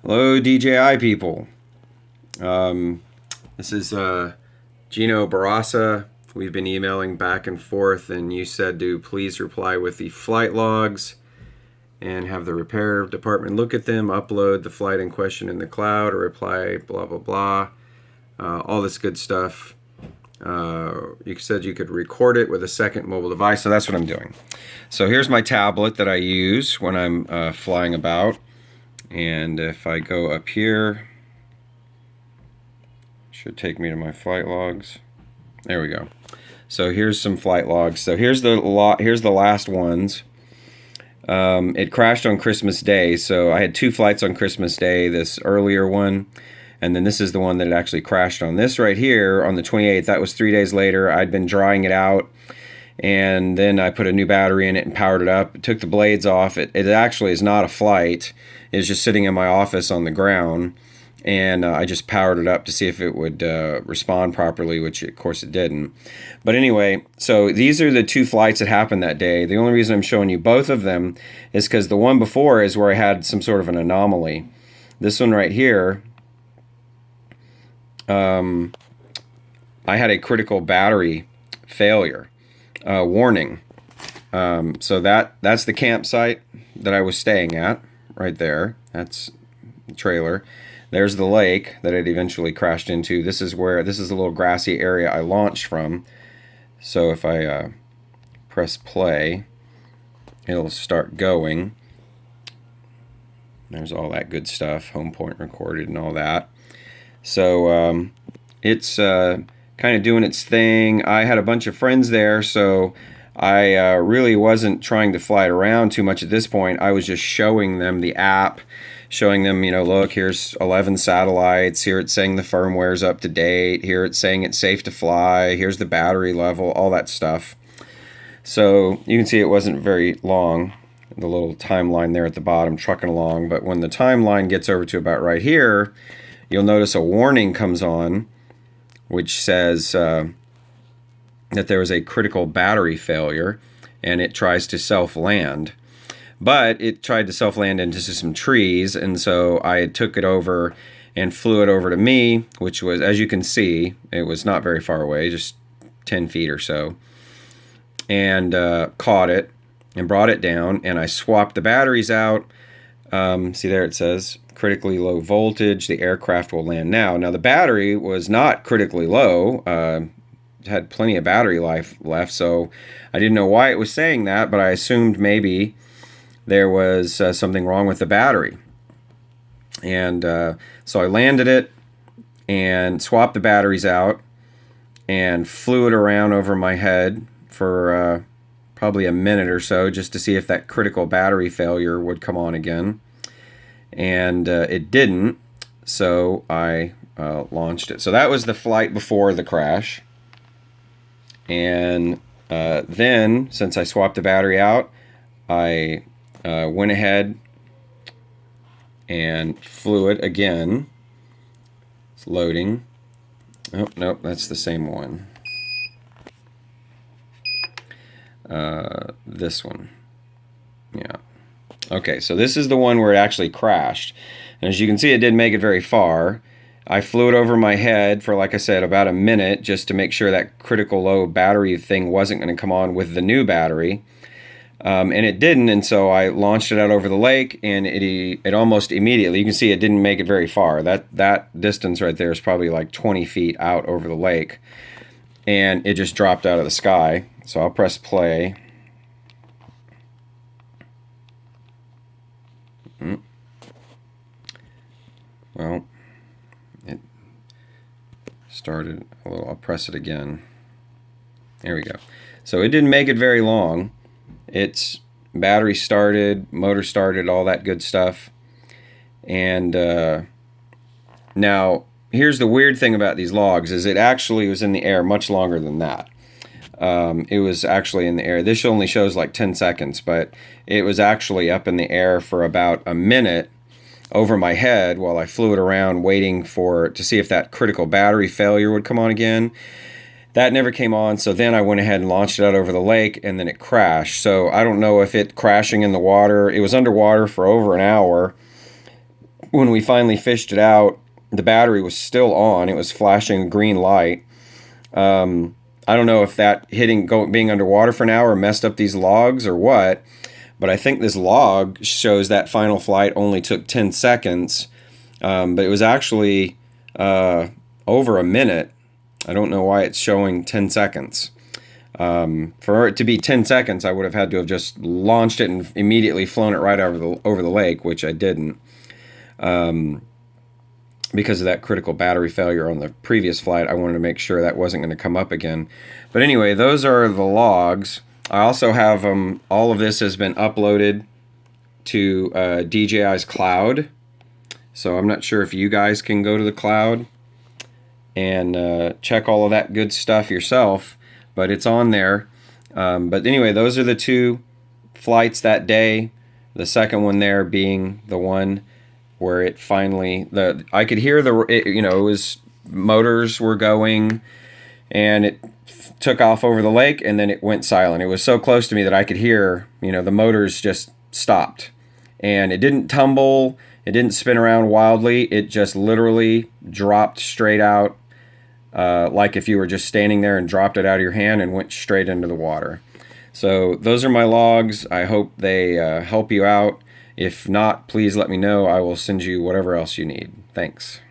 Hello, DJI people. This is Gino Barasa. We've been emailing back and forth, and you said to please reply with the flight logs and have the repair department look at them, upload the flight in question in the cloud, or reply blah, blah, blah. All this good stuff. You said you could record it with a second mobile device, so that's what I'm doing. So here's my tablet that I use when I'm flying about. And if I go up here, should take me to my flight logs. There we go. So here's some flight logs. So here's the last ones. It crashed on Christmas Day, so I had 2 flights on Christmas Day, this earlier one, and then this is the one that it actually crashed on. This right here on the 28th, that was 3 days later. I'd been drying it out, and then I put a new battery in it and powered it up. It took the blades off. It actually is not a flight. It was just sitting in my office on the ground, and I just powered it up to see if it would respond properly, which of course it didn't. But anyway, so these are the 2 flights that happened that day. The only reason I'm showing you both of them is because the one before is where I had some sort of an anomaly. This one right here, I had a critical battery failure warning. So that's the campsite that I was staying at right there. That's the trailer. There's the lake that it eventually crashed into. This is a little grassy area I launched from. So if I press play, it'll start going. There's all that good stuff, home point recorded and all that. So it's kind of doing its thing. I had a bunch of friends there, so I really wasn't trying to fly it around too much at this point. I was just showing them the app, showing them, look, here's 11 satellites. Here it's saying the firmware's up to date. Here it's saying it's safe to fly. Here's the battery level, all that stuff. So you can see it wasn't very long, the little timeline there at the bottom trucking along. But when the timeline gets over to about right here, you'll notice a warning comes on, which says that there was a critical battery failure, and it tries to self-land. But it tried to self-land into some trees, and so I took it over and flew it over to me, which was, as you can see, it was not very far away, just 10 feet or so, and caught it and brought it down, and I swapped the batteries out. See there it says, critically low voltage, the aircraft will land now. Now the battery was not critically low, had plenty of battery life left, so I didn't know why it was saying that, but I assumed maybe there was something wrong with the battery. And so I landed it and swapped the batteries out and flew it around over my head for probably a minute or so just to see if that critical battery failure would come on again. And it didn't, so I launched it. So that was the flight before the crash. And then, since I swapped the battery out, I went ahead and flew it again. It's loading. Oh, nope, that's the same one. This one. Yeah. Okay, so this is the one where it actually crashed. And as you can see, it didn't make it very far. I flew it over my head for, like I said, about a minute just to make sure that critical low battery thing wasn't going to come on with the new battery. And it didn't, and so I launched it out over the lake, and it almost immediately, you can see it didn't make it very far. That distance right there is probably like 20 feet out over the lake. And it just dropped out of the sky. So I'll press play. Well, it started a little. I'll press it again. There we go. So it didn't make it very long. Its battery started, motor started, all that good stuff. And now, here's the weird thing about these logs, is it actually was in the air much longer than that. It was actually in the air. This only shows like 10 seconds, but it was actually up in the air for about a minute over my head while I flew it around waiting to see if that critical battery failure would come on again. That never came on, so then I went ahead and launched it out over the lake, and then it crashed. So I don't know if it crashing in the water, it was underwater for over an hour, when we finally fished it out, the battery was still on. It was flashing a green light. I don't know if that being underwater for an hour messed up these logs or what, but I think this log shows that final flight only took 10 seconds, but it was actually over a minute. I don't know why it's showing 10 seconds. For it to be 10 seconds, I would have had to have just launched it and immediately flown it right over the lake, which I didn't. Because of that critical battery failure on the previous flight, I wanted to make sure that wasn't going to come up again. But anyway, those are the logs. I also have all of this has been uploaded to DJI's cloud. So I'm not sure if you guys can go to the cloud and check all of that good stuff yourself, but it's on there. But anyway, those are the 2 flights that day. The second one there being the one where it finally, I could hear it was motors were going, and it took off over the lake, and then it went silent. It was so close to me that I could hear, the motors just stopped, and it didn't tumble, it didn't spin around wildly, it just literally dropped straight out, like if you were just standing there and dropped it out of your hand and went straight into the water. So those are my logs. I hope they help you out. If not, please let me know. I will send you whatever else you need. Thanks.